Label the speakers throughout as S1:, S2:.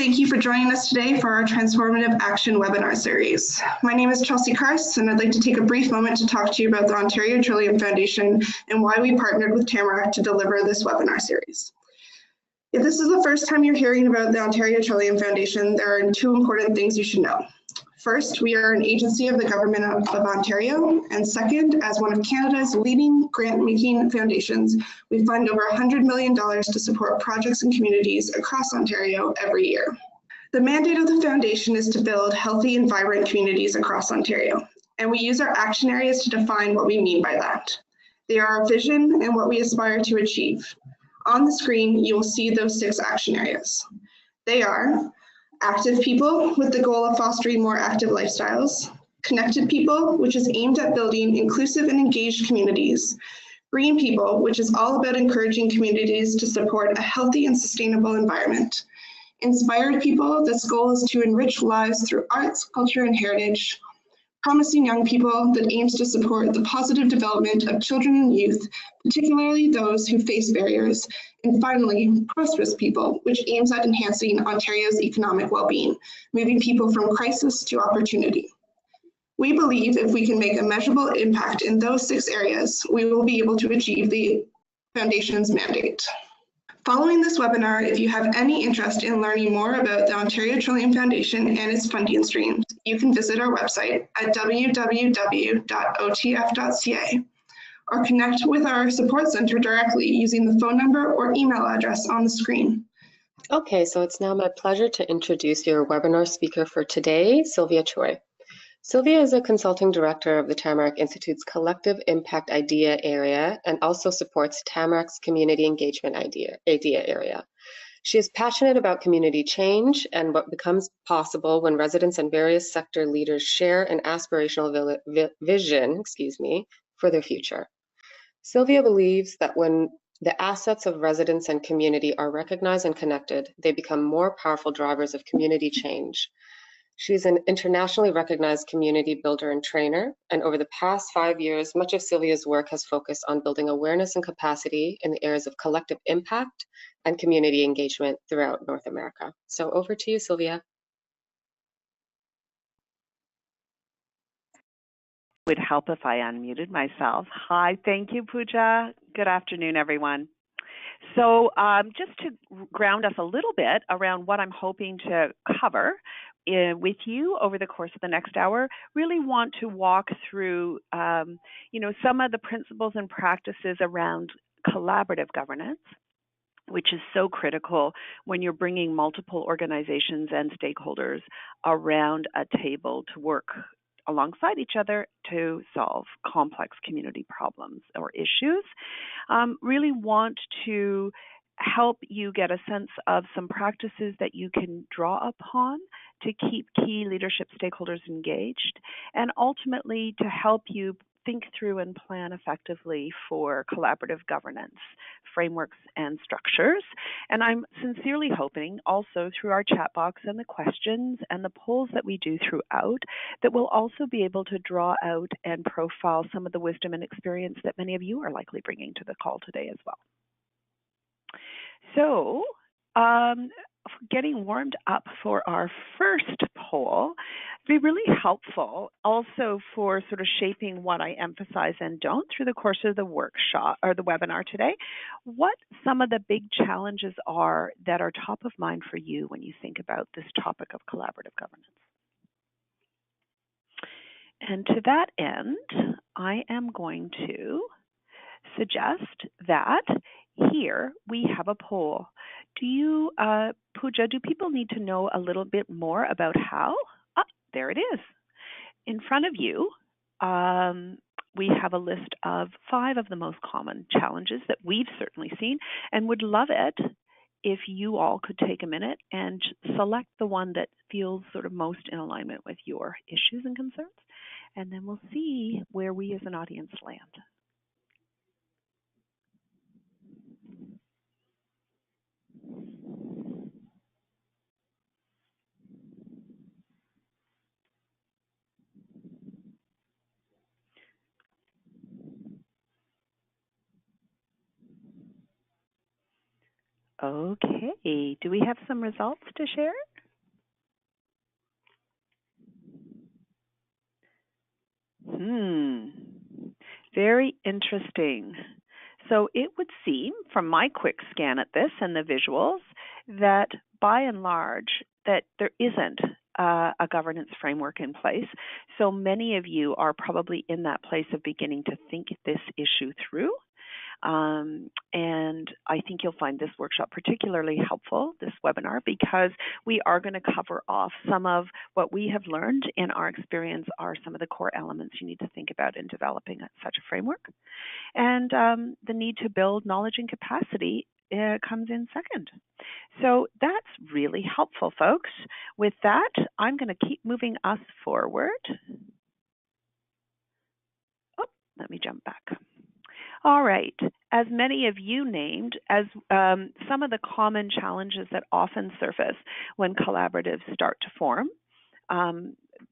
S1: thank you for joining us today for our Transformative Action webinar series. My name is Chelsea Karst, and I'd like to take a brief moment to talk to you about the Ontario Trillium Foundation and why we partnered with Tamarack to deliver this webinar series. If this is the first time you're hearing about the Ontario Trillium Foundation, there are two important things you should know. First, we are an agency of the Government of Ontario, and second, as one of Canada's leading grant-making foundations, we fund over $100 million to support projects and communities across Ontario every year. The mandate of the foundation is to build healthy and vibrant communities across Ontario, and we use our action areas to define what we mean by that. They are our vision and what we aspire to achieve. On the screen, you will see those 6 action areas. They are active people, with the goal of fostering more active lifestyles; connected people, which is aimed at building inclusive and engaged communities; green people, which is all about encouraging communities to support a healthy and sustainable environment; inspired people, this goal is to enrich lives through arts, culture, and heritage; promising young people, that aims to support the positive development of children and youth, particularly those who face barriers; and finally, prosperous people, which aims at enhancing Ontario's economic well-being, moving people from crisis to opportunity. We believe if we can make a measurable impact in those 6 areas, we will be able to achieve the Foundation's mandate. Following this webinar, if you have any interest in learning more about the Ontario Trillium Foundation and its funding streams, you can visit our website at www.otf.ca or connect with our support center directly using the phone number or email address on the screen.
S2: Okay, so it's now my pleasure to introduce your webinar speaker for today, Sylvia Cheuy. Sylvia is a consulting director of the Tamarack Institute's Collective Impact Idea area and also supports Tamarack's Community Engagement Idea area. She is passionate about community change and what becomes possible when residents and various sector leaders share an aspirational vision, for their future. Sylvia believes that when the assets of residents and community are recognized and connected, they become more powerful drivers of community change. She's an internationally recognized community builder and trainer, and over the past 5 years, much of Sylvia's work has focused on building awareness and capacity in the areas of collective impact and community engagement throughout North America. So over to you, Sylvia.
S3: Would help if I unmuted myself. Hi, thank you, Pooja. Good afternoon, everyone. So just to ground us a little bit around what I'm hoping to cover with you over the course of the next hour, really want to walk through, some of the principles and practices around collaborative governance, which is so critical when you're bringing multiple organizations and stakeholders around a table to work alongside each other to solve complex community problems or issues. Really want to help you get a sense of some practices that you can draw upon to keep key leadership stakeholders engaged, and ultimately to help you think through and plan effectively for collaborative governance frameworks and structures. And I'm sincerely hoping also through our chat box and the questions and the polls that we do throughout that we'll also be able to draw out and profile some of the wisdom and experience that many of you are likely bringing to the call today as well. So, getting warmed up for our first poll, it'd be really helpful also for sort of shaping what I emphasize and don't through the course of the workshop or the webinar today, what some of the big challenges are that are top of mind for you when you think about this topic of collaborative governance. And to that end, I am going to suggest that here we have a poll. Do you, Pooja, do people need to know a little bit more about how? Ah, there it is. In front of you, we have a list of 5 of the most common challenges that we've certainly seen, and would love it if you all could take a minute and select the one that feels sort of most in alignment with your issues and concerns, and then we'll see where we as an audience land. Okay, do we have some results to share? Very interesting. So it would seem from my quick scan at this and the visuals that by and large that there isn't a governance framework in place. So many of you are probably in that place of beginning to think this issue through. And I think you'll find this workshop particularly helpful, this webinar, because we are going to cover off some of what we have learned in our experience are some of the core elements you need to think about in developing such a framework. And the need to build knowledge and capacity comes in second. So that's really helpful, folks. With that, I'm going to keep moving us forward. Oh, let me jump back. All right, as many of you named, as some of the common challenges that often surface when collaboratives start to form,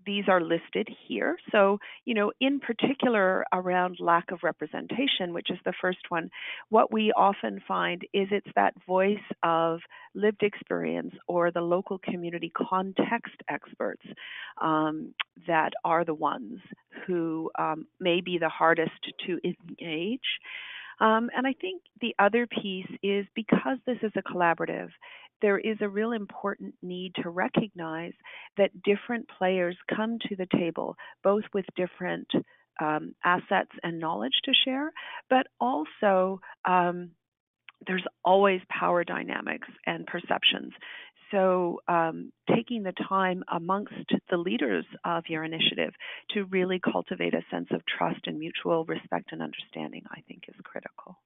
S3: these are listed here. So, in particular around lack of representation, which is the first one, what we often find is it's that voice of lived experience or the local community context experts that are the ones who may be the hardest to engage. And I think the other piece is because this is a collaborative, there is a real important need to recognize that different players come to the table, both with different assets and knowledge to share, but also there's always power dynamics and perceptions. So taking the time amongst the leaders of your initiative to really cultivate a sense of trust and mutual respect and understanding, I think, is critical.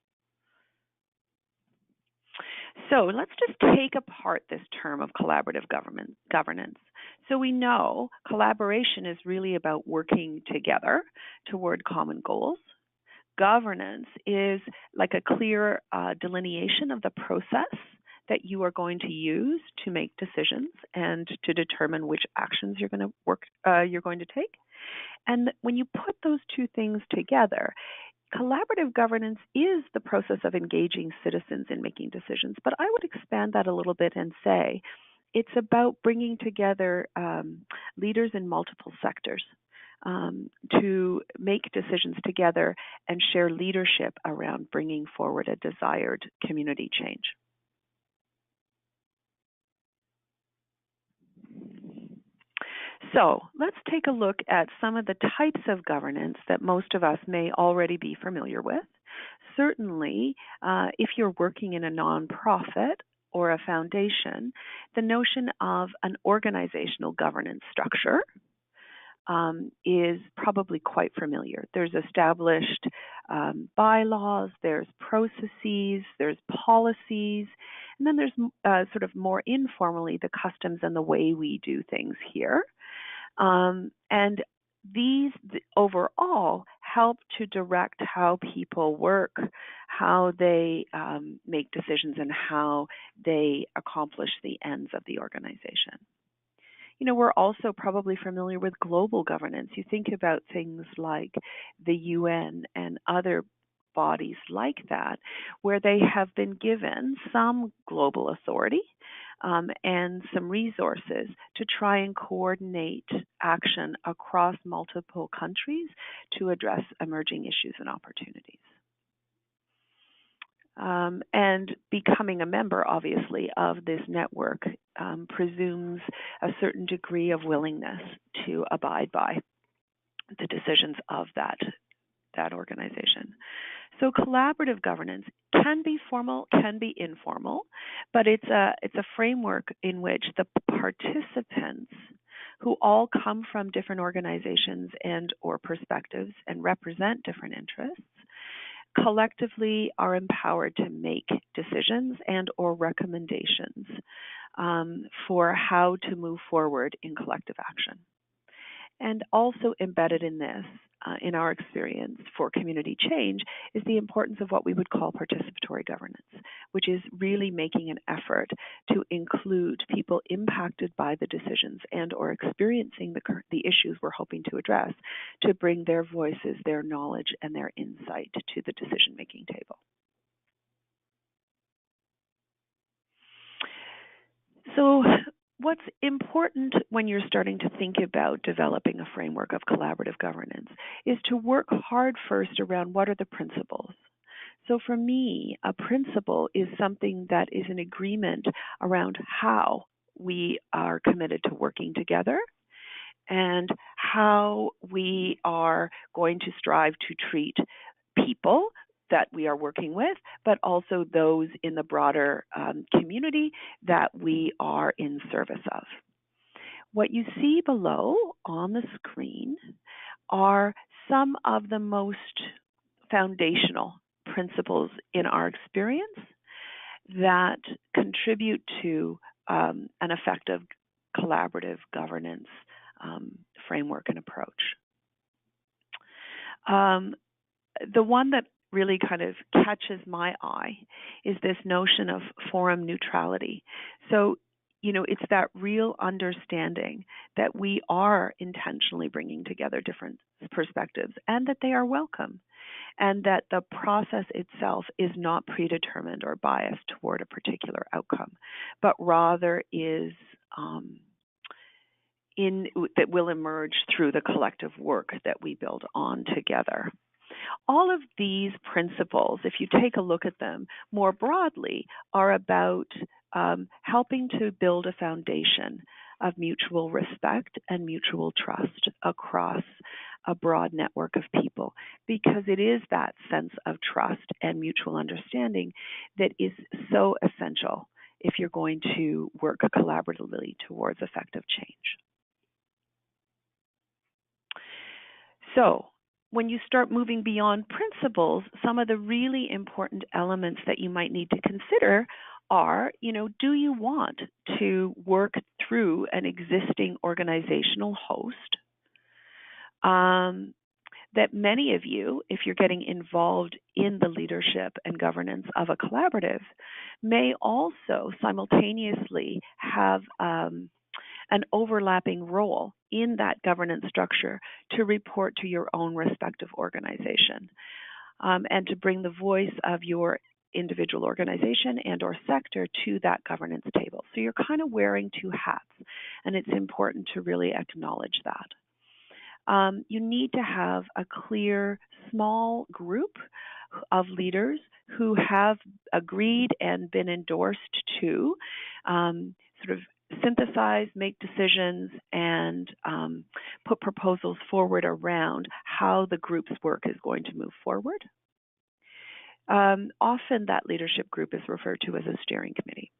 S3: So let's just take apart this term of collaborative governance. So we know collaboration is really about working together toward common goals. Governance is like a clear delineation of the process that you are going to use to make decisions and to determine which actions you're going to take. And when you put those two things together, collaborative governance is the process of engaging citizens in making decisions, but I would expand that a little bit and say it's about bringing together leaders in multiple sectors to make decisions together and share leadership around bringing forward a desired community change. So let's take a look at some of the types of governance that most of us may already be familiar with. Certainly, if you're working in a nonprofit or a foundation, the notion of an organizational governance structure is probably quite familiar. There's established bylaws, there's processes, there's policies, and then there's sort of more informally the customs and the way we do things here. And these overall help to direct how people work, how they make decisions, and how they accomplish the ends of the organization. We're also probably familiar with global governance. You think about things like the UN and other bodies like that, where they have been given some global authority and some resources to try and coordinate action across multiple countries to address emerging issues and opportunities. And becoming a member, obviously, of this network presumes a certain degree of willingness to abide by the decisions of that organization. So collaborative governance can be formal, can be informal, but it's a framework in which the participants, who all come from different organizations and or perspectives and represent different interests, collectively are empowered to make decisions and or recommendations for how to move forward in collective action. And also embedded in this, in our experience for community change, is the importance of what we would call participatory governance, which is really making an effort to include people impacted by the decisions and or experiencing the issues we're hoping to address, to bring their voices, their knowledge, and their insight to the decision-making table. So what's important when you're starting to think about developing a framework of collaborative governance is to work hard first around what are the principles. So for me, a principle is something that is an agreement around how we are committed to working together and how we are going to strive to treat people that we are working with, but also those in the broader community that we are in service of. What you see below on the screen are some of the most foundational principles in our experience that contribute to an effective collaborative governance framework and approach. The one that really kind of catches my eye is this notion of forum neutrality. So, it's that real understanding that we are intentionally bringing together different perspectives and that they are welcome, and that the process itself is not predetermined or biased toward a particular outcome, but rather is that will emerge through the collective work that we build on together. All of these principles, if you take a look at them more broadly, are about helping to build a foundation of mutual respect and mutual trust across a broad network of people, because it is that sense of trust and mutual understanding that is so essential if you're going to work collaboratively towards effective change. So, when you start moving beyond principles, some of the really important elements that you might need to consider are, do you want to work through an existing organizational host? That many of you, if you're getting involved in the leadership and governance of a collaborative, may also simultaneously have an overlapping role in that governance structure to report to your own respective organization, and to bring the voice of your individual organization and or sector to that governance table. So you're kind of wearing two hats, and it's important to really acknowledge that. You need to have a clear, small group of leaders who have agreed and been endorsed to sort of synthesize, make decisions, and put proposals forward around how the group's work is going to move forward. Often that leadership group is referred to as a steering committee.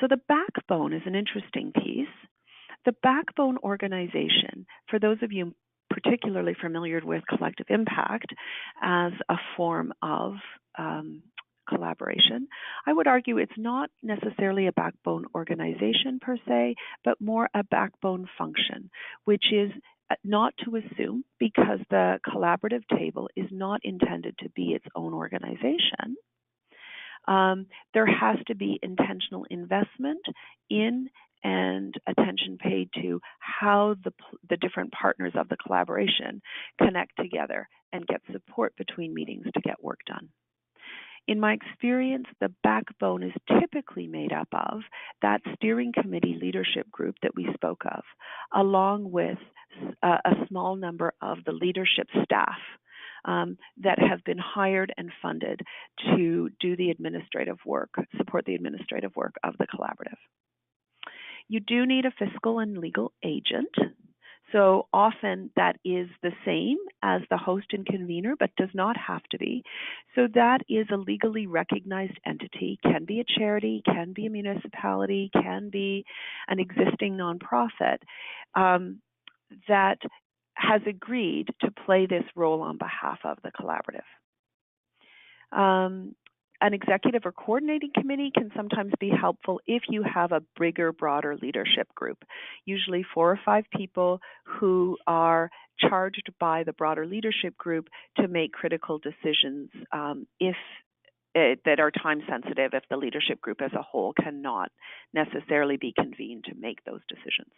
S3: So the backbone is an interesting piece. The backbone organization, for those of you particularly familiar with collective impact as a form of collaboration, I would argue it's not necessarily a backbone organization per se, but more a backbone function, which is not to assume, because the collaborative table is not intended to be its own organization. There has to be intentional investment in and attention paid to how the different partners of the collaboration connect together and get support between meetings to get work done. In my experience, the backbone is typically made up of that steering committee leadership group that we spoke of, along with a small number of the leadership staff that have been hired and funded to do the administrative work, support the administrative work of the collaborative. You do need a fiscal and legal agent. So often that is the same as the host and convener, but does not have to be. So that is a legally recognized entity, can be a charity, can be a municipality, can be an existing nonprofit that has agreed to play this role on behalf of the collaborative. An executive or coordinating committee can sometimes be helpful if you have a bigger, broader leadership group, usually 4 or 5 people who are charged by the broader leadership group to make critical decisions that are time sensitive if the leadership group as a whole cannot necessarily be convened to make those decisions.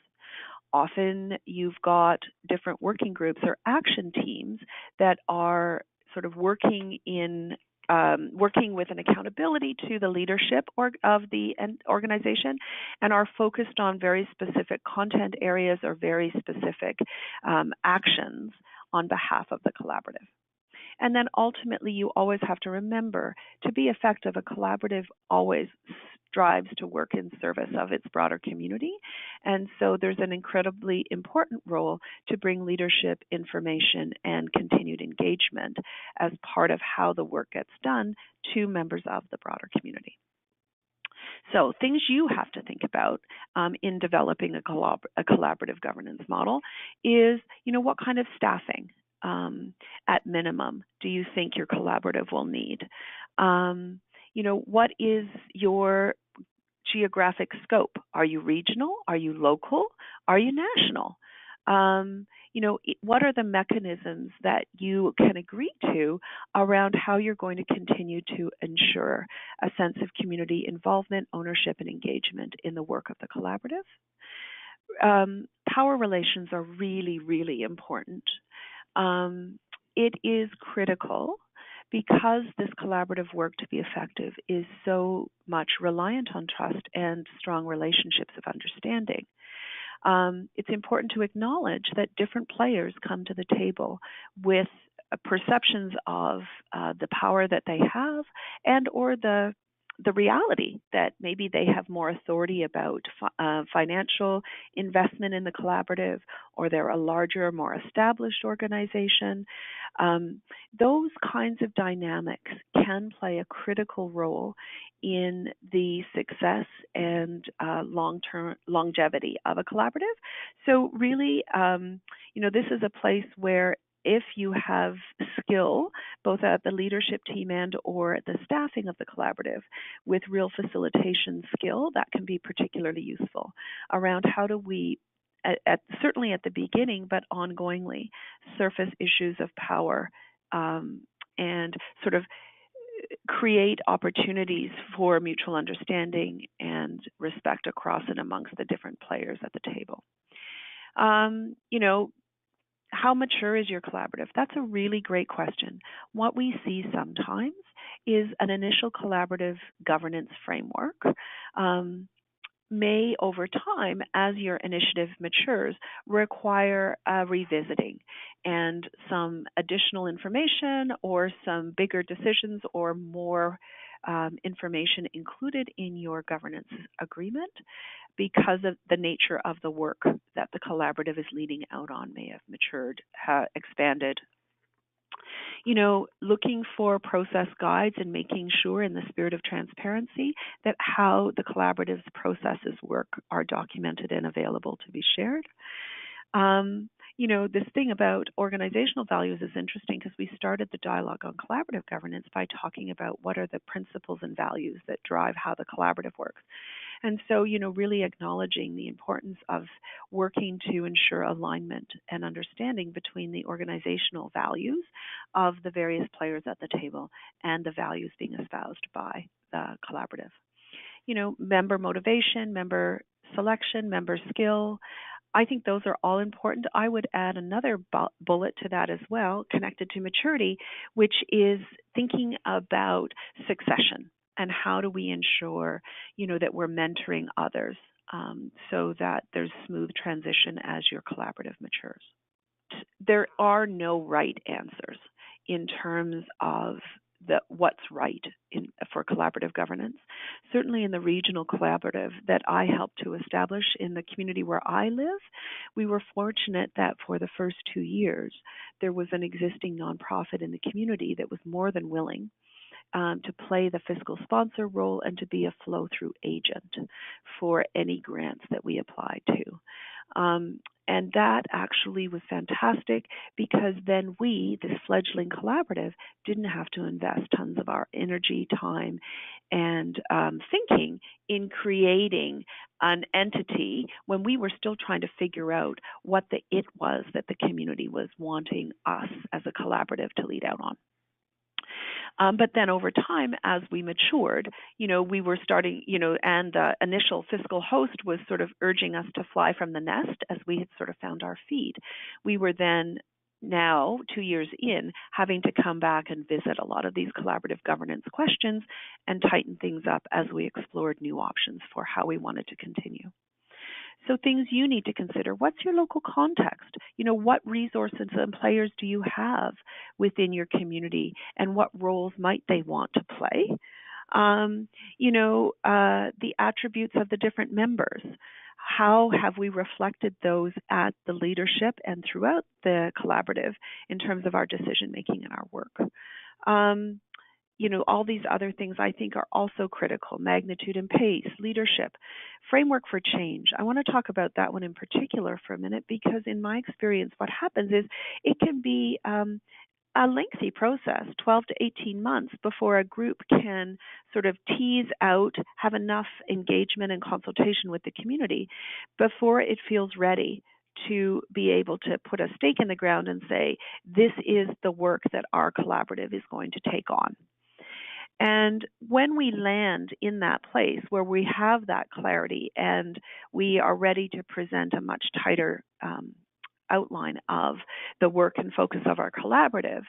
S3: Often you've got different working groups or action teams that are sort of working in working with an accountability to the leadership of the organization, and are focused on very specific content areas or very specific actions on behalf of the collaborative. And then ultimately, you always have to remember, to be effective, a collaborative always strives to work in service of its broader community. And so there's an incredibly important role to bring leadership, information, and continued engagement as part of how the work gets done to members of the broader community. So things you have to think about in developing a collaborative governance model is, what kind of staffing at minimum do you think your collaborative will need? What is your geographic scope? Are you regional? Are you local? Are you national? What are the mechanisms that you can agree to around how you're going to continue to ensure a sense of community involvement, ownership, and engagement in the work of the collaborative? Power relations are really, really important. It is critical because this collaborative work to be effective is so much reliant on trust and strong relationships of understanding. It's important to acknowledge that different players come to the table with perceptions of the power that they have and or the reality that maybe they have more authority about financial investment in the collaborative, or they're a larger, more established organization. Those kinds of dynamics can play a critical role in the success and long-term longevity of a collaborative. So really, this is a place where if you have skill, both at the leadership team and or the staffing of the collaborative, with real facilitation skill, that can be particularly useful around how do we, certainly at the beginning, but ongoingly, surface issues of power and sort of create opportunities for mutual understanding and respect across and amongst the different players at the table. How mature is your collaborative? That's a really great question. What we see sometimes is an initial collaborative governance framework may, over time, as your initiative matures, require a revisiting and some additional information or some bigger decisions or more information included in your governance agreement, because of the nature of the work that the collaborative is leading out on may have matured, expanded. Looking for process guides and making sure, in the spirit of transparency, that how the collaborative's processes work are documented and available to be shared. This thing about organizational values is interesting because we started the dialogue on collaborative governance by talking about what are the principles and values that drive how the collaborative works. And so, really acknowledging the importance of working to ensure alignment and understanding between the organizational values of the various players at the table and the values being espoused by the collaborative. Member motivation, member selection, member skill. I think those are all important. I would add another bullet to that as well, connected to maturity, which is thinking about succession. And how do we ensure, that we're mentoring others so that there's smooth transition as your collaborative matures? There are no right answers in terms of what's right for collaborative governance. Certainly in the regional collaborative that I helped to establish in the community where I live, we were fortunate that for the first 2 years, there was an existing nonprofit in the community that was more than willing to play the fiscal sponsor role and to be a flow-through agent for any grants that we applied to. And that actually was fantastic because then we, this fledgling collaborative, didn't have to invest tons of our energy, time, and thinking in creating an entity when we were still trying to figure out what the it was that the community was wanting us as a collaborative to lead out on. But then over time, as we matured, we were starting, and the initial fiscal host was sort of urging us to fly from the nest as we had sort of found our feet. We were then now, 2 years in, having to come back and visit a lot of these collaborative governance questions and tighten things up as we explored new options for how we wanted to continue. So things you need to consider: what's your local context? What resources and players do you have within your community, and what roles might they want to play? The attributes of the different members. How have we reflected those at the leadership and throughout the collaborative in terms of our decision making and our work? All these other things I think are also critical: magnitude and pace, leadership, framework for change. I want to talk about that one in particular for a minute, because in my experience, what happens is it can be a lengthy process, 12 to 18 months, before a group can sort of tease out, have enough engagement and consultation with the community before it feels ready to be able to put a stake in the ground and say, this is the work that our collaborative is going to take on. And when we land in that place where we have that clarity and we are ready to present a much tighter outline of the work and focus of our collaborative,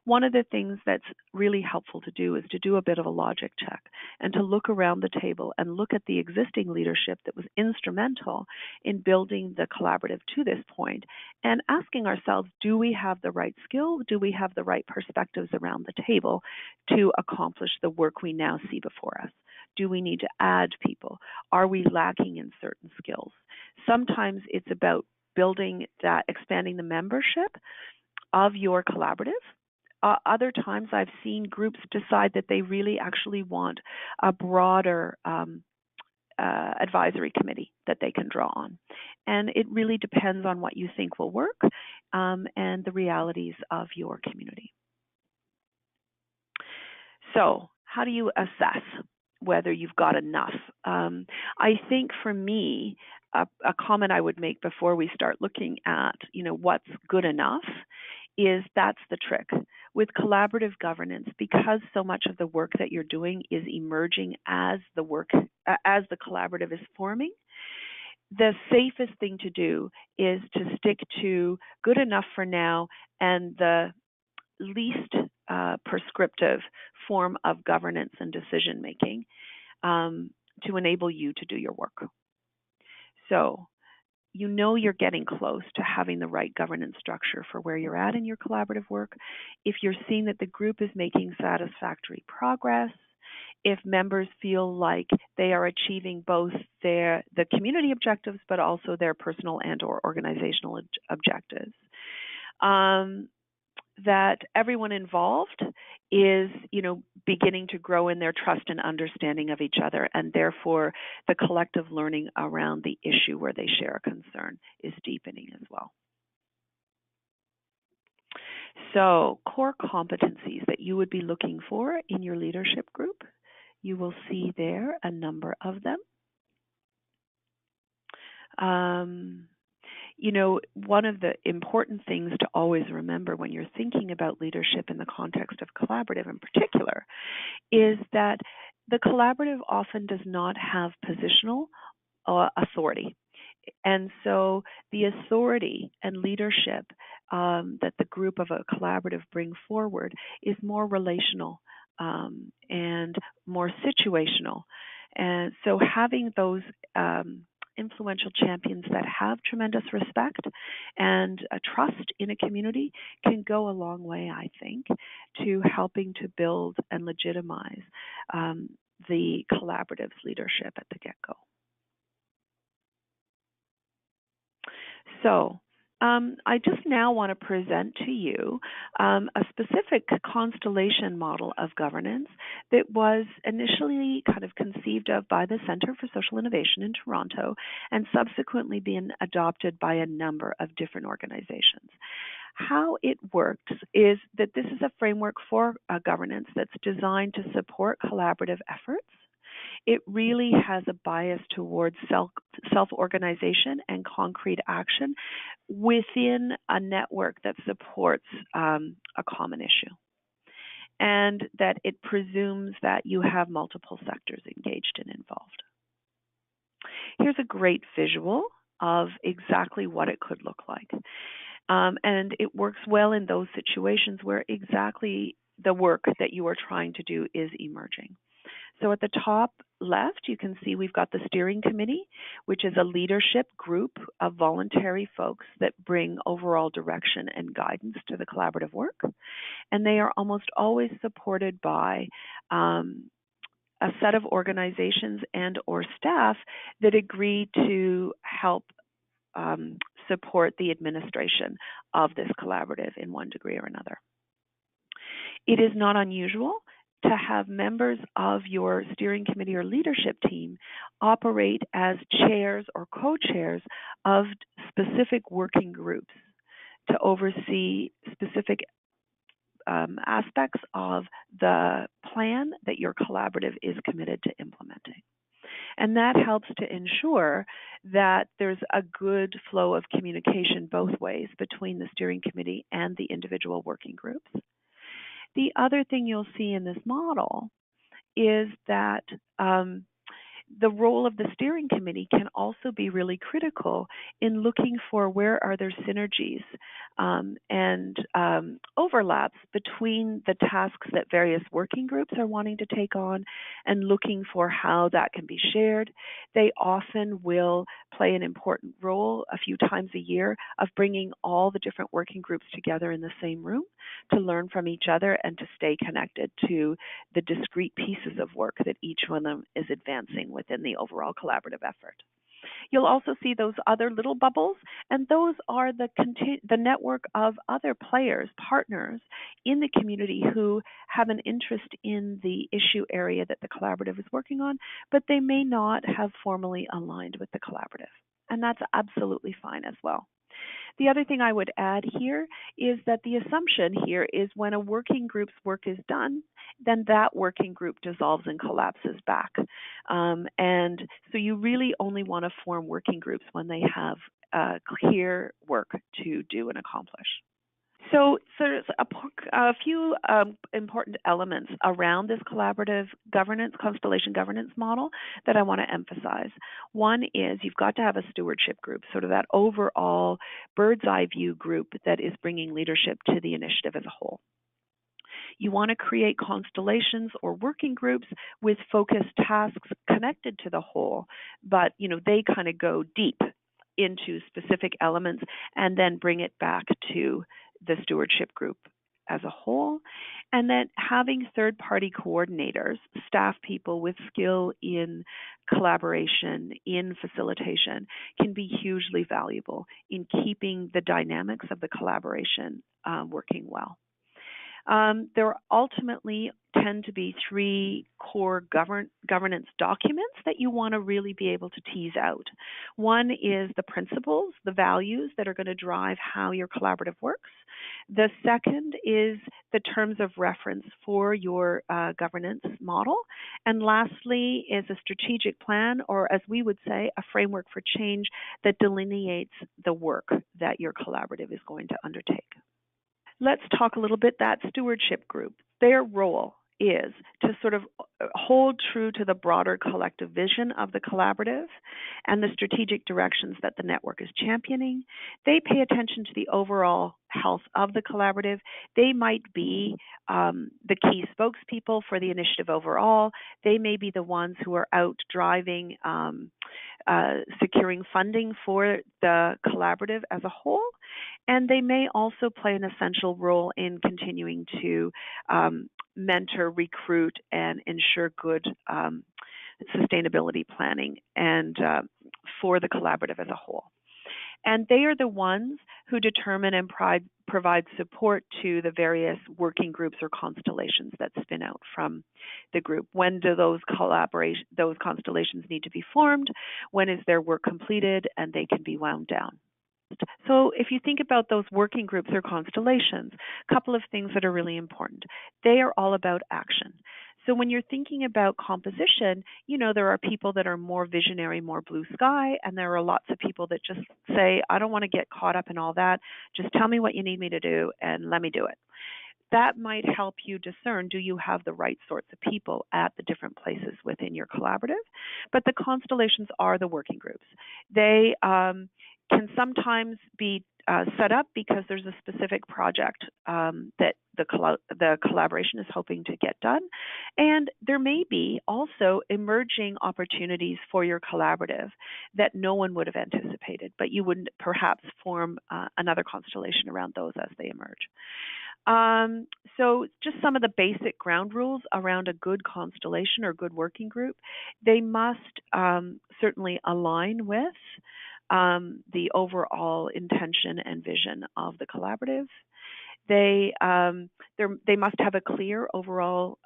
S3: one of the things that's really helpful to do is to do a bit of a logic check and to look around the table and look at the existing leadership that was instrumental in building the collaborative to this point, and asking ourselves, do we have the right skill? Do we have the right perspectives around the table to accomplish the work we now see before us? Do we need to add people? Are we lacking in certain skills? Sometimes it's about building that, expanding the membership of your collaborative. Other times I've seen groups decide that they really actually want a broader advisory committee that they can draw on. And it really depends on what you think will work and the realities of your community. So how do you assess whether you've got enough? I think for me, a comment I would make before we start looking at, what's good enough is that's the trick. With collaborative governance, because so much of the work that you're doing is emerging as the collaborative is forming, the safest thing to do is to stick to good enough for now and the least prescriptive form of governance and decision making to enable you to do your work. So you're getting close to having the right governance structure for where you're at in your collaborative work. If you're seeing that the group is making satisfactory progress, if members feel like they are achieving both the community objectives, but also their personal and or organizational objectives, that everyone involved is, beginning to grow in their trust and understanding of each other, and therefore the collective learning around the issue where they share a concern is deepening as well. So, core competencies that you would be looking for in your leadership group, you will see there a number of them. One of the important things to always remember when you're thinking about leadership in the context of collaborative in particular is that the collaborative often does not have positional authority. And so the authority and leadership that the group of a collaborative bring forward is more relational and more situational. And so having those influential champions that have tremendous respect and a trust in a community can go a long way, I think, to helping to build and legitimize the collaborative's leadership at the get-go. So I just now want to present to you a specific constellation model of governance that was initially kind of conceived of by the Center for Social Innovation in Toronto and subsequently been adopted by a number of different organizations. How it works is that this is a framework for governance that's designed to support collaborative efforts. It really has a bias towards self-organization and concrete action within a network that supports a common issue, and that it presumes that you have multiple sectors engaged and involved. Here's a great visual of exactly what it could look like. And it works well in those situations where exactly the work that you are trying to do is emerging. So at the top left, you can see we've got the steering committee, which is a leadership group of voluntary folks that bring overall direction and guidance to the collaborative work. And they are almost always supported by a set of organizations and or staff that agree to help support the administration of this collaborative in one degree or another. It is not unusual to have members of your steering committee or leadership team operate as chairs or co-chairs of specific working groups to oversee specific aspects of the plan that your collaborative is committed to implementing. And that helps to ensure that there's a good flow of communication both ways between the steering committee and the individual working groups. The other thing you'll see in this model is that the role of the steering committee can also be really critical in looking for where are there synergies and overlaps between the tasks that various working groups are wanting to take on and looking for how that can be shared. They often will play an important role a few times a year of bringing all the different working groups together in the same room to learn from each other and to stay connected to the discrete pieces of work that each one of them is advancing within the overall collaborative effort. You'll also see those other little bubbles, and those are the network of other players, partners in the community who have an interest in the issue area that the collaborative is working on, but they may not have formally aligned with the collaborative. And that's absolutely fine as well. The other thing I would add here is that the assumption here is when a working group's work is done, then that working group dissolves and collapses back. And so you really only want to form working groups when they have clear work to do and accomplish. So there's a few important elements around this collaborative governance, constellation governance model that I want to emphasize. One is you've got to have a stewardship group, sort of that overall bird's eye view group that is bringing leadership to the initiative as a whole. You want to create constellations or working groups with focused tasks connected to the whole, but they kind of go deep into specific elements and then bring it back to the stewardship group as a whole. And then having third-party coordinators, staff people with skill in collaboration, in facilitation, can be hugely valuable in keeping the dynamics of the collaboration working well. There ultimately tend to be three core governance documents that you want to really be able to tease out. One is the principles, the values that are going to drive how your collaborative works. The second is the terms of reference for your governance model. And lastly is a strategic plan, or as we would say, a framework for change that delineates the work that your collaborative is going to undertake. Let's talk a little bit that stewardship group. Their role is to sort of hold true to the broader collective vision of the collaborative and the strategic directions that the network is championing. They pay attention to the overall health of the collaborative. They might be the key spokespeople for the initiative overall. They may be the ones who are out driving, securing funding for the collaborative as a whole. And they may also play an essential role in continuing to mentor, recruit, and ensure good sustainability planning and for the collaborative as a whole. And they are the ones who determine and provide support to the various working groups or constellations that spin out from the group. When do those constellations need to be formed? When is their work completed and they can be wound down? So if you think about those working groups or constellations, a couple of things that are really important. They are all about action. So when you're thinking about composition, there are people that are more visionary, more blue sky, and there are lots of people that just say, I don't want to get caught up in all that. Just tell me what you need me to do and let me do it. That might help you discern, do you have the right sorts of people at the different places within your collaborative? But the constellations are the working groups. They can sometimes be set up because there's a specific project that the collaboration is hoping to get done. And there may be also emerging opportunities for your collaborative that no one would have anticipated, but you wouldn't perhaps form another constellation around those as they emerge. So just some of the basic ground rules around a good constellation or good working group. They must certainly align with the overall intention and vision of the collaborative. They must have a clear overall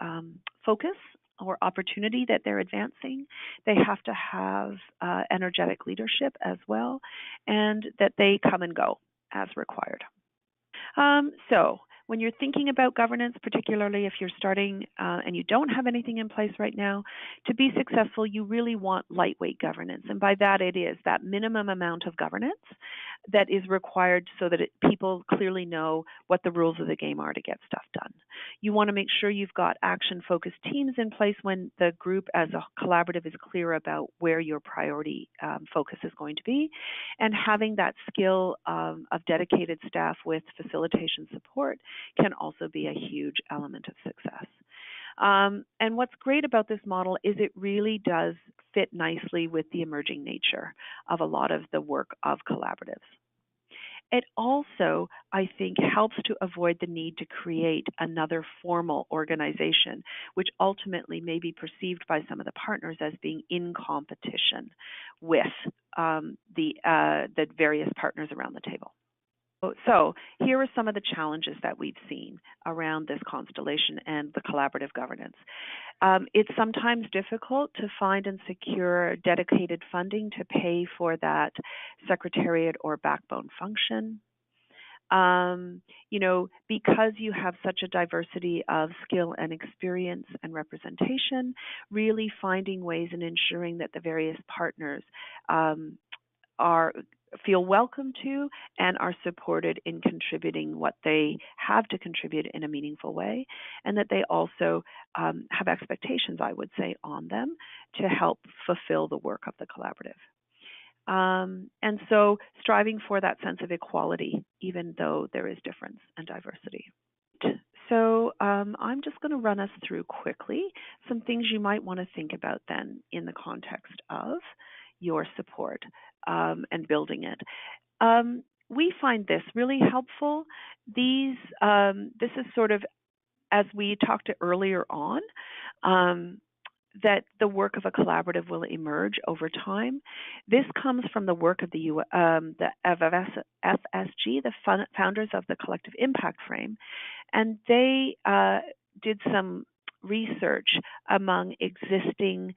S3: focus or opportunity that they're advancing. They have to have energetic leadership as well, and that they come and go as required. So when you're thinking about governance, particularly if you're starting and you don't have anything in place right now, to be successful, you really want lightweight governance. And by that, it is that minimum amount of governance that is required so that people clearly know what the rules of the game are to get stuff done. You want to make sure you've got action-focused teams in place when the group as a collaborative is clear about where your priority focus is going to be. And having that skill of dedicated staff with facilitation support can also be a huge element of success. And what's great about this model is it really does fit nicely with the emerging nature of a lot of the work of collaboratives. It also, I think, helps to avoid the need to create another formal organization, which ultimately may be perceived by some of the partners as being in competition with the various partners around the table. So here are some of the challenges that we've seen around this constellation and the collaborative governance. It's sometimes difficult to find and secure dedicated funding to pay for that secretariat or backbone function. Because you have such a diversity of skill and experience and representation, really finding ways and ensuring that the various partners feel welcome to and are supported in contributing what they have to contribute in a meaningful way, and that they also have expectations, I would say, on them to help fulfill the work of the collaborative. And so striving for that sense of equality, even though there is difference and diversity. So I'm just going to run us through quickly some things you might want to think about then in the context of your support and building it. We find this really helpful. This is sort of, as we talked earlier on, that the work of a collaborative will emerge over time. This comes from the work of the FSG, the founders of the Collective Impact Frame, and they did some research among existing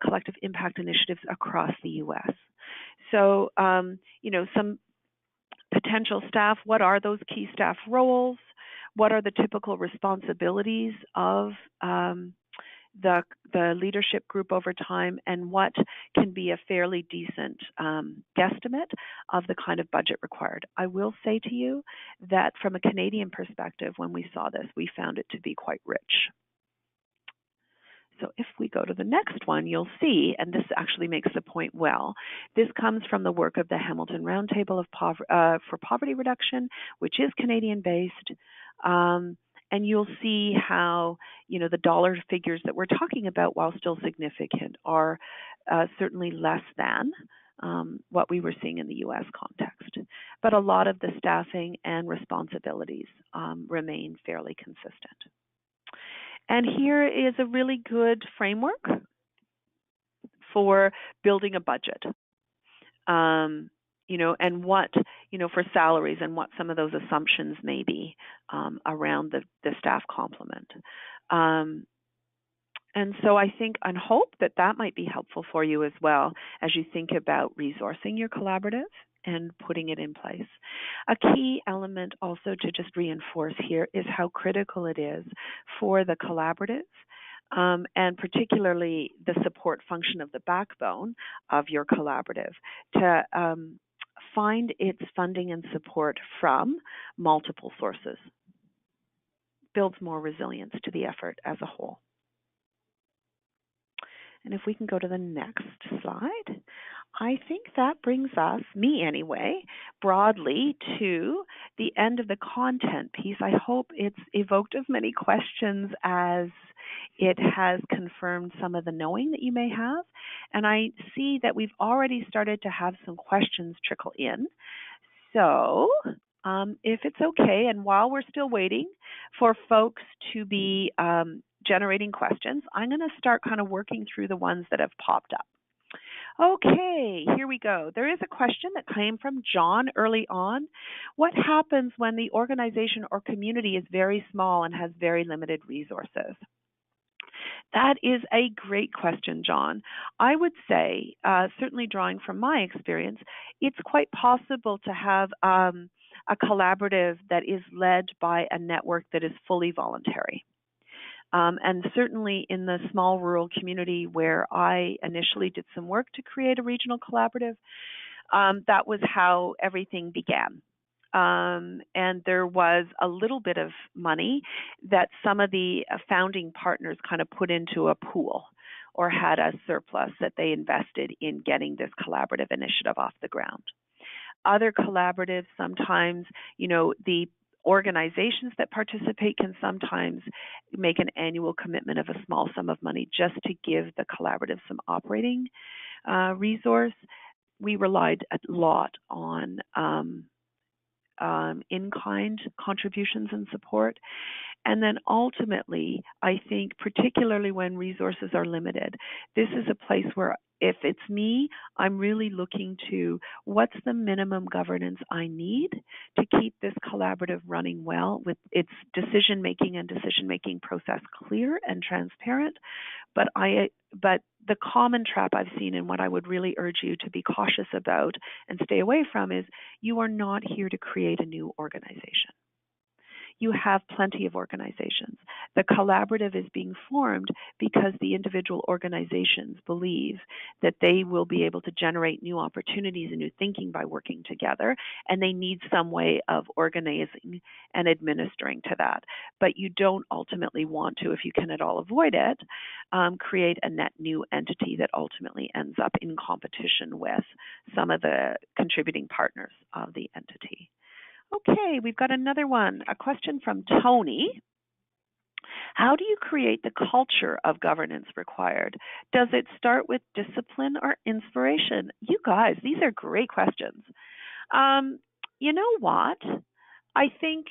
S3: collective impact initiatives across the U.S. So, some potential staff, what are those key staff roles? What are the typical responsibilities of the leadership group over time, and what can be a fairly decent guesstimate of the kind of budget required? I will say to you that from a Canadian perspective, when we saw this, we found it to be quite rich. So if we go to the next one, you'll see, and this actually makes the point well, this comes from the work of the Hamilton Roundtable for Poverty Reduction, which is Canadian-based. And you'll see how, the dollar figures that we're talking about, while still significant, are certainly less than what we were seeing in the U.S. context. But a lot of the staffing and responsibilities remain fairly consistent. And here is a really good framework for building a budget, and what, for salaries and what some of those assumptions may be around the staff complement. And so I think and hope that that might be helpful for you as well as you think about resourcing your collaborative and putting it in place. A key element also to just reinforce here is how critical it is for the collaborative and particularly the support function of the backbone of your collaborative to find its funding and support from multiple sources. Builds more resilience to the effort as a whole. And if we can go to the next slide, I think that brings us, me anyway, broadly to the end of the content piece. I hope it's evoked as many questions as it has confirmed some of the knowing that you may have. And I see that we've already started to have some questions trickle in. So if it's okay, and while we're still waiting for folks to be generating questions, I'm going to start kind of working through the ones that have popped up. Okay, here we go. There is a question that came from John early on. What happens when the organization or community is very small and has very limited resources? That is a great question, John. I would say, certainly drawing from my experience, it's quite possible to have a collaborative that is led by a network that is fully voluntary. And certainly in the small rural community where I initially did some work to create a regional collaborative, that was how everything began. And there was a little bit of money that some of the founding partners kind of put into a pool or had a surplus that they invested in getting this collaborative initiative off the ground. Other collaboratives, sometimes, the organizations that participate can sometimes make an annual commitment of a small sum of money just to give the collaborative some operating resource. We relied a lot on in-kind contributions and support. And then ultimately, I think particularly when resources are limited, this is a place where if it's me, I'm really looking to what's the minimum governance I need to keep this collaborative running well with its decision-making process clear and transparent. But the common trap I've seen and what I would really urge you to be cautious about and stay away from is you are not here to create a new organization. You have plenty of organizations. The collaborative is being formed because the individual organizations believe that they will be able to generate new opportunities and new thinking by working together, and they need some way of organizing and administering to that. But you don't ultimately want to, if you can at all avoid it, create a net new entity that ultimately ends up in competition with some of the contributing partners of the entity. Okay, we've got another one, a question from Tony. How do you create the culture of governance required? Does it start with discipline or inspiration? You guys, these are great questions. You know what? I think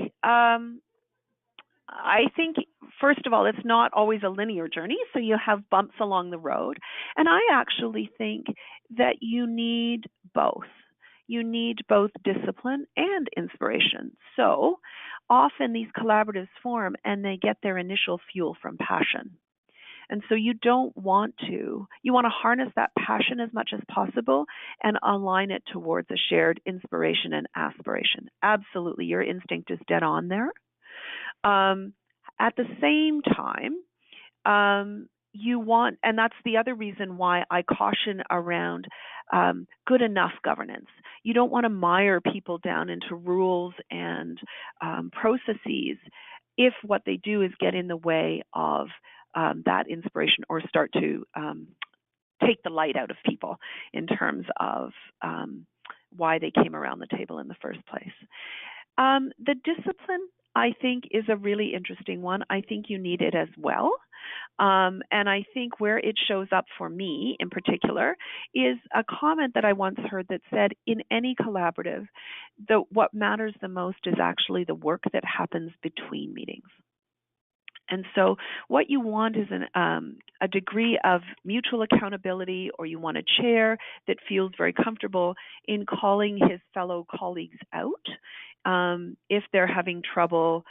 S3: first of all, it's not always a linear journey, so you have bumps along the road. And I actually think that you need both. You need both discipline and inspiration. So often these collaboratives form and they get their initial fuel from passion. And so you want to harness that passion as much as possible and align it towards a shared inspiration and aspiration. Absolutely, your instinct is dead on there. At the same time, and that's the other reason why I caution around good enough governance. You don't want to mire people down into rules and processes if what they do is get in the way of that inspiration or start to take the light out of people in terms of why they came around the table in the first place. The discipline, I think, is a really interesting one. I think you need it as well. And I think where it shows up for me in particular is a comment that I once heard that said, in any collaborative, what matters the most is actually the work that happens between meetings. And so what you want is a degree of mutual accountability, or you want a chair that feels very comfortable in calling his fellow colleagues out if they're having trouble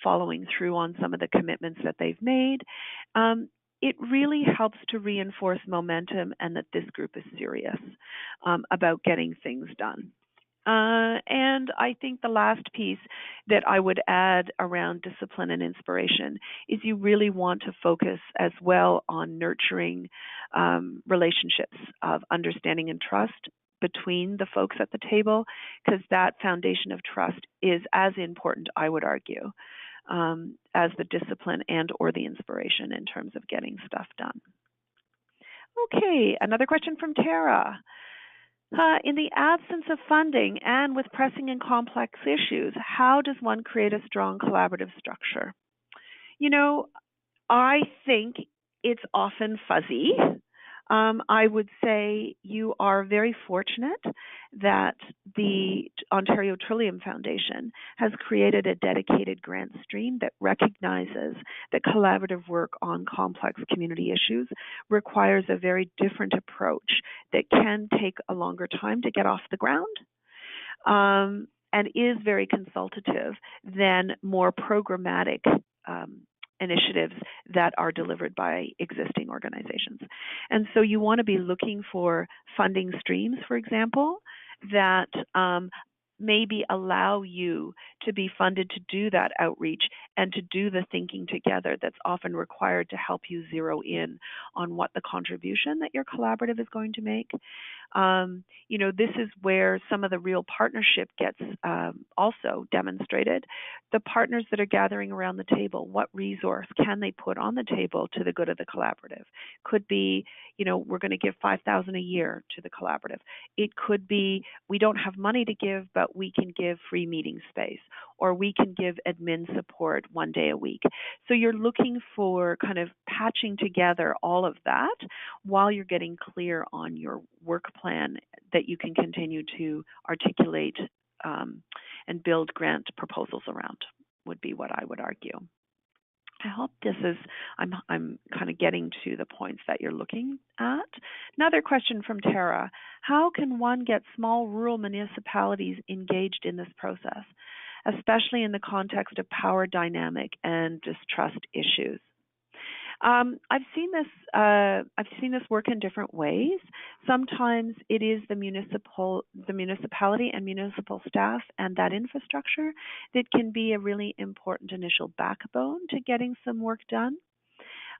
S3: following through on some of the commitments that they've made. It really helps to reinforce momentum and that this group is serious about getting things done. And I think the last piece that I would add around discipline and inspiration is you really want to focus as well on nurturing relationships of understanding and trust between the folks at the table, because that foundation of trust is as important, I would argue, as the discipline and or the inspiration in terms of getting stuff done. Okay, another question from Tara. In the absence of funding and with pressing and complex issues, how does one create a strong collaborative structure? You know, I think it's often fuzzy. I would say you are very fortunate that the Ontario Trillium Foundation has created a dedicated grant stream that recognizes that collaborative work on complex community issues requires a very different approach that can take a longer time to get off the ground. And is very consultative than more programmatic initiatives that are delivered by existing organizations. And so you want to be looking for funding streams, for example, that maybe allow you to be funded to do that outreach and to do the thinking together that's often required to help you zero in on what the contribution that your collaborative is going to make. This is where some of the real partnership gets also demonstrated. The partners that are gathering around the table, what resource can they put on the table to the good of the collaborative? Could be, we're going to give $5,000 a year to the collaborative. It could be, we don't have money to give, but we can give free meeting space, or we can give admin support 1 day a week. So you're looking for kind of patching together all of that while you're getting clear on your work plan that you can continue to articulate and build grant proposals around, would be what I would argue. I hope this is, I'm kind of getting to the points that you're looking at. Another question from Tara. How can one get small rural municipalities engaged in this process, especially in the context of power dynamic and distrust issues? I've seen this work in different ways. Sometimes it is the municipality and municipal staff and that infrastructure that can be a really important initial backbone to getting some work done.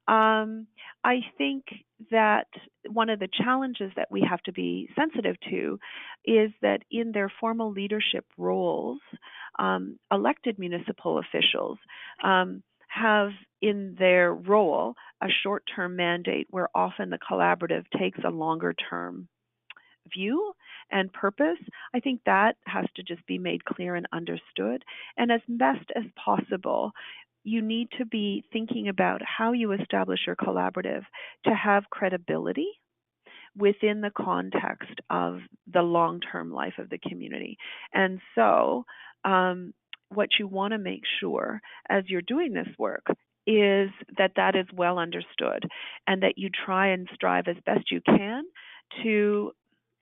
S3: I think that one of the challenges that we have to be sensitive to is that in their formal leadership roles, elected municipal officials have in their role a short-term mandate where often the collaborative takes a longer-term view and purpose. I think that has to just be made clear and understood. And as best as possible, you need to be thinking about how you establish your collaborative to have credibility within the context of the long-term life of the community. And so what you want to make sure as you're doing this work is that that is well understood and that you try and strive as best you can to,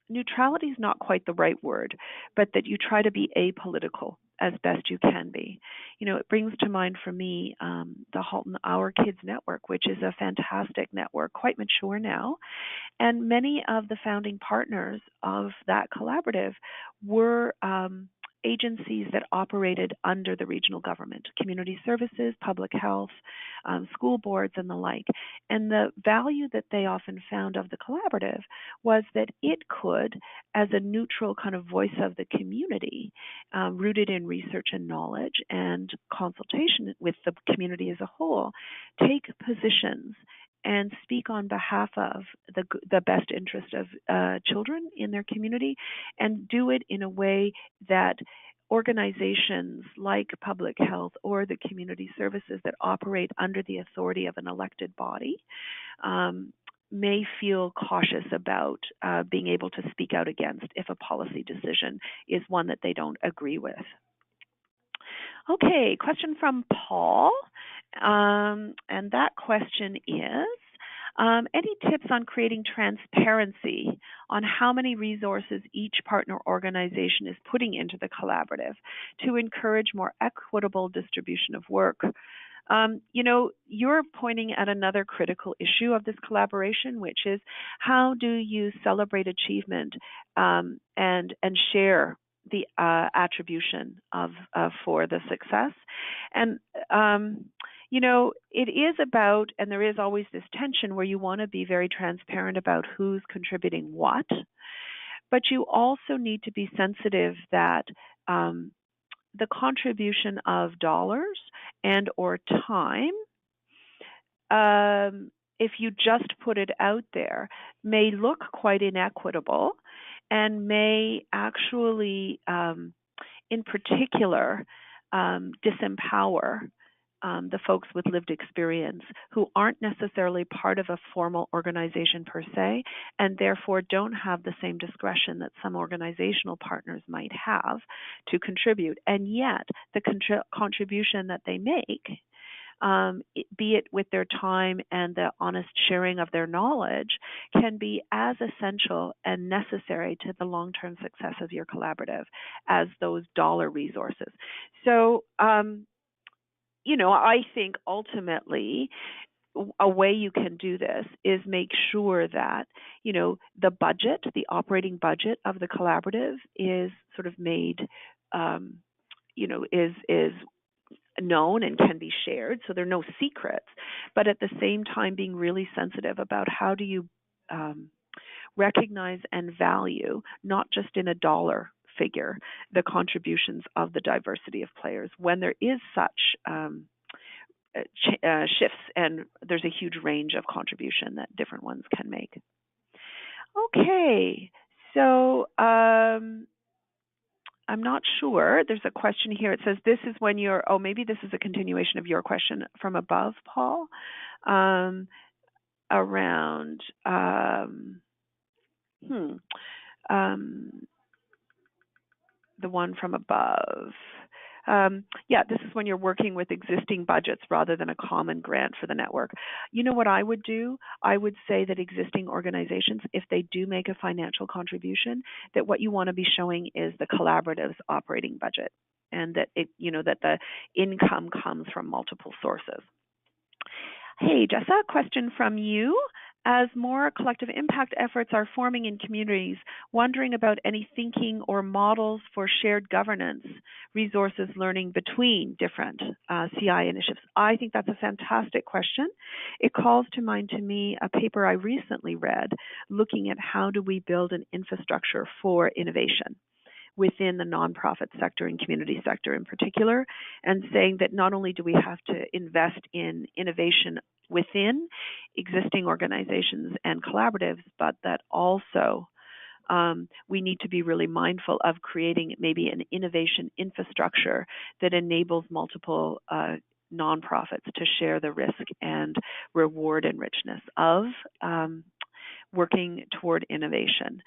S3: neutrality is not quite the right word, but that you try to be apolitical as best you can be. It brings to mind for me the Halton Our Kids Network, which is a fantastic network, quite mature now. And many of the founding partners of that collaborative were agencies that operated under the regional government, community services, public health, school boards, and the like. And the value that they often found of the collaborative was that it could, as a neutral kind of voice of the community, rooted in research and knowledge and consultation with the community as a whole, take positions and speak on behalf of the best interest of children in their community, and do it in a way that organizations like public health or the community services that operate under the authority of an elected body may feel cautious about being able to speak out against if a policy decision is one that they don't agree with. Okay, question from Paul, and that question is, any tips on creating transparency on how many resources each partner organization is putting into the collaborative to encourage more equitable distribution of work? You're pointing at another critical issue of this collaboration, which is how do you celebrate achievement and share the attribution for the success. And it is about, and there is always this tension where you want to be very transparent about who's contributing what, but you also need to be sensitive that the contribution of dollars and or time if you just put it out there, may look quite inequitable and may actually, in particular, disempower the folks with lived experience who aren't necessarily part of a formal organization per se, and therefore don't have the same discretion that some organizational partners might have to contribute. And yet, the contribution that they make, be it with their time and the honest sharing of their knowledge, can be as essential and necessary to the long-term success of your collaborative as those dollar resources. So, I think ultimately a way you can do this is make sure that, the budget, the operating budget of the collaborative is sort of made, is known and can be shared, so there are no secrets, but at the same time being really sensitive about how do you recognize and value, not just in a dollar figure, the contributions of the diversity of players when there is such shifts, and there's a huge range of contribution that different ones can make. Okay, so I'm not sure. There's a question here. It says, this is when you're, maybe this is a continuation of your question from above, Paul, around, the one from above. This is when you're working with existing budgets rather than a common grant for the network. You know what I would do? I would say that existing organizations, if they do make a financial contribution, that what you want to be showing is the collaborative's operating budget, and that that the income comes from multiple sources. Hey, Jessa, a question from you. As more collective impact efforts are forming in communities, wondering about any thinking or models for shared governance, resources learning between different CI initiatives. I think that's a fantastic question. It calls to mind to me a paper I recently read looking at how do we build an infrastructure for innovation within the nonprofit sector and community sector in particular, and saying that not only do we have to invest in innovation within existing organizations and collaboratives, but that also we need to be really mindful of creating maybe an innovation infrastructure that enables multiple nonprofits to share the risk and reward and richness of working toward innovation.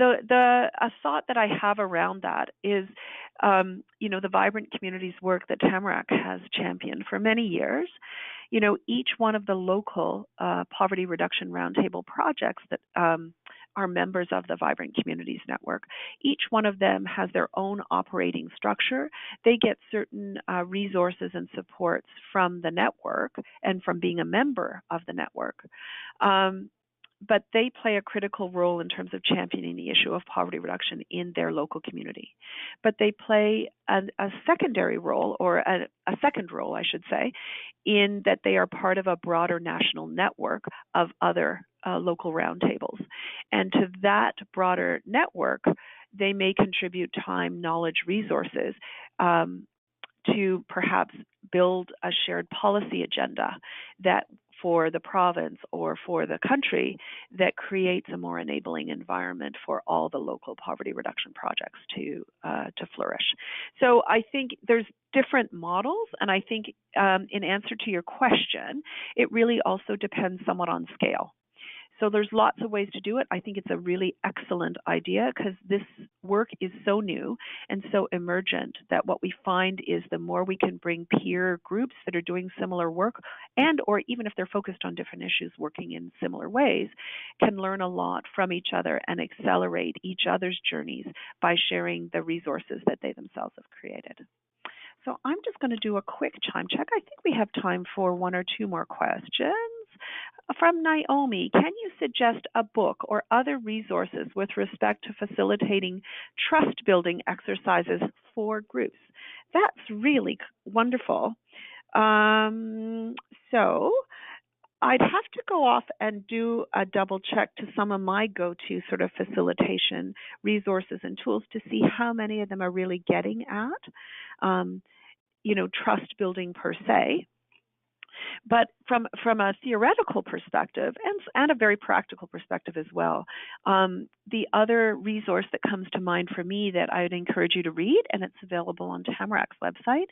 S3: A thought that I have around that is, the Vibrant Communities work that Tamarack has championed for many years. Each one of the local poverty reduction roundtable projects that are members of the Vibrant Communities Network, each one of them has their own operating structure. They get certain resources and supports from the network and from being a member of the network. But they play a critical role in terms of championing the issue of poverty reduction in their local community. But they play a secondary role, or a second role, I should say, in that they are part of a broader national network of other local roundtables. And to that broader network, they may contribute time, knowledge, resources to perhaps build a shared policy agenda that for the province or for the country that creates a more enabling environment for all the local poverty reduction projects to flourish. So I think there's different models, and I think in answer to your question, it really also depends somewhat on scale. So there's lots of ways to do it. I think it's a really excellent idea because this work is so new and so emergent that what we find is the more we can bring peer groups that are doing similar work, and or even if they're focused on different issues working in similar ways, can learn a lot from each other and accelerate each other's journeys by sharing the resources that they themselves have created. So I'm just going to do a quick chime check. I think we have time for one or two more questions. From Naomi, can you suggest a book or other resources with respect to facilitating trust-building exercises for groups? That's really wonderful. So I'd have to go off and do a double check to some of my go-to sort of facilitation resources and tools to see how many of them are really getting at, trust building per se. But from a theoretical perspective and a very practical perspective as well, the other resource that comes to mind for me that I would encourage you to read, and it's available on Tamarack's website,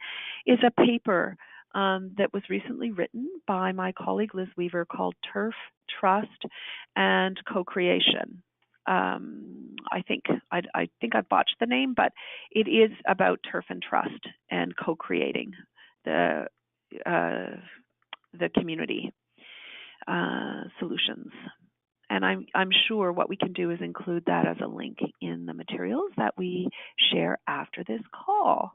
S3: is a paper that was recently written by my colleague Liz Weaver called Turf, Trust, and Co-Creation. I think I've botched the name, but it is about turf and trust and co-creating the community solutions. And I'm sure what we can do is include that as a link in the materials that we share after this call.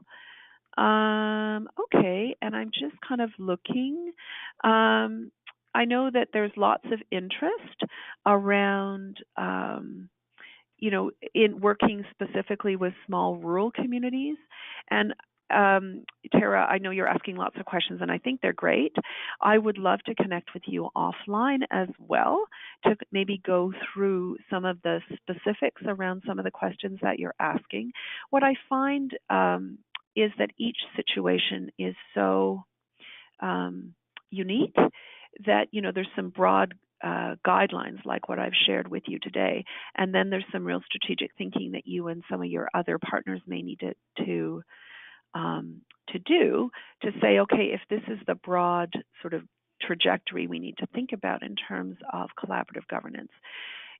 S3: Okay, and I'm just kind of looking. I know that there's lots of interest around, in working specifically with small rural communities. And Tara, I know you're asking lots of questions, and I think they're great. I would love to connect with you offline as well to maybe go through some of the specifics around some of the questions that you're asking. What I find is that each situation is so unique that, there's some broad guidelines like what I've shared with you today, and then there's some real strategic thinking that you and some of your other partners may need to do to say, okay, if this is the broad sort of trajectory we need to think about in terms of collaborative governance,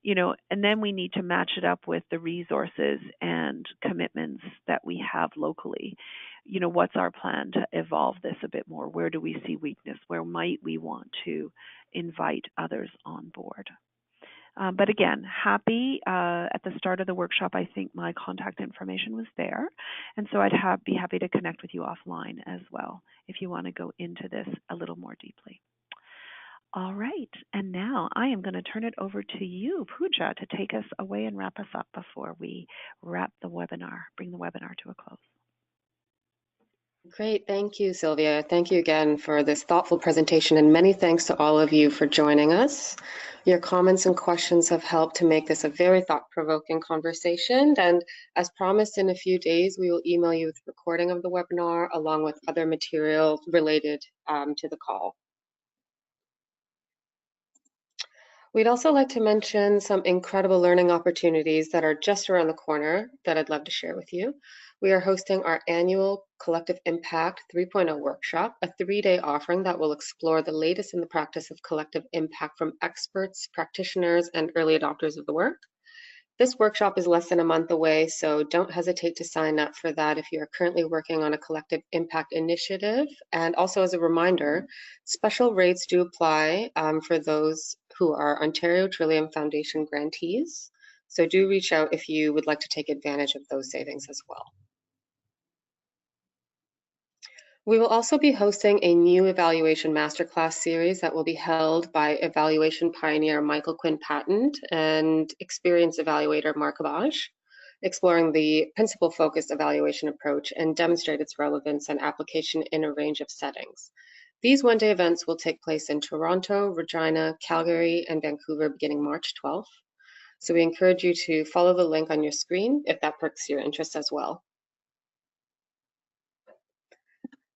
S3: and then we need to match it up with the resources and commitments that we have locally. What's our plan to evolve this a bit more? Where do we see weakness? Where might we want to invite others on board? But again, happy at the start of the workshop, I think my contact information was there. And so I'd be happy to connect with you offline as well if you want to go into this a little more deeply. All right, and now I am going to turn it over to you, Pooja, to take us away and wrap us up before we wrap the webinar, bring the webinar to a close.
S2: Great, thank you, Sylvia. Thank you again for this thoughtful presentation, and many thanks to all of you for joining us. Your comments and questions have helped to make this a very thought-provoking conversation, and as promised, in a few days, we will email you with a recording of the webinar along with other material related to the call. We'd also like to mention some incredible learning opportunities that are just around the corner that I'd love to share with you. We are hosting our annual Collective Impact 3.0 workshop, a 3-day offering that will explore the latest in the practice of collective impact from experts, practitioners, and early adopters of the work. This workshop is less than a month away, so don't hesitate to sign up for that if you are currently working on a collective impact initiative. And also as a reminder, special rates do apply for those who are Ontario Trillium Foundation grantees. So do reach out if you would like to take advantage of those savings as well. We will also be hosting a new evaluation masterclass series that will be held by evaluation pioneer Michael Quinn Patent and experienced evaluator Mark Abaj, exploring the principle-focused evaluation approach and demonstrate its relevance and application in a range of settings. These one-day events will take place in Toronto, Regina, Calgary, and Vancouver beginning March 12th. So we encourage you to follow the link on your screen if that perks your interest as well.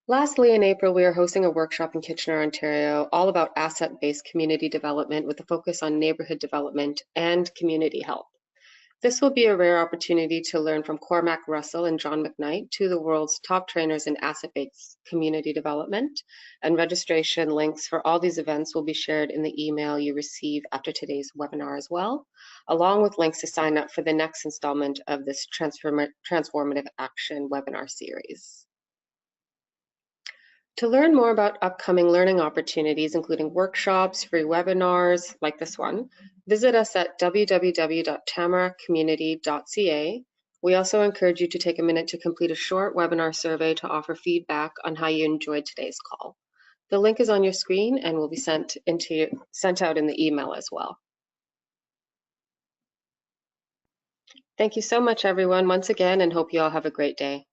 S2: Lastly, in April, we are hosting a workshop in Kitchener, Ontario, all about asset-based community development with a focus on neighborhood development and community health. This will be a rare opportunity to learn from Cormac Russell and John McKnight, two of the world's top trainers in asset-based community development, and registration links for all these events will be shared in the email you receive after today's webinar as well, along with links to sign up for the next installment of this Transformative Action webinar series. To learn more about upcoming learning opportunities, including workshops, free webinars like this one, visit us at www.tamarackcommunity.ca. We also encourage you to take a minute to complete a short webinar survey to offer feedback on how you enjoyed today's call. The link is on your screen and will be sent out in the email as well. Thank you so much, everyone, once again, and hope you all have a great day.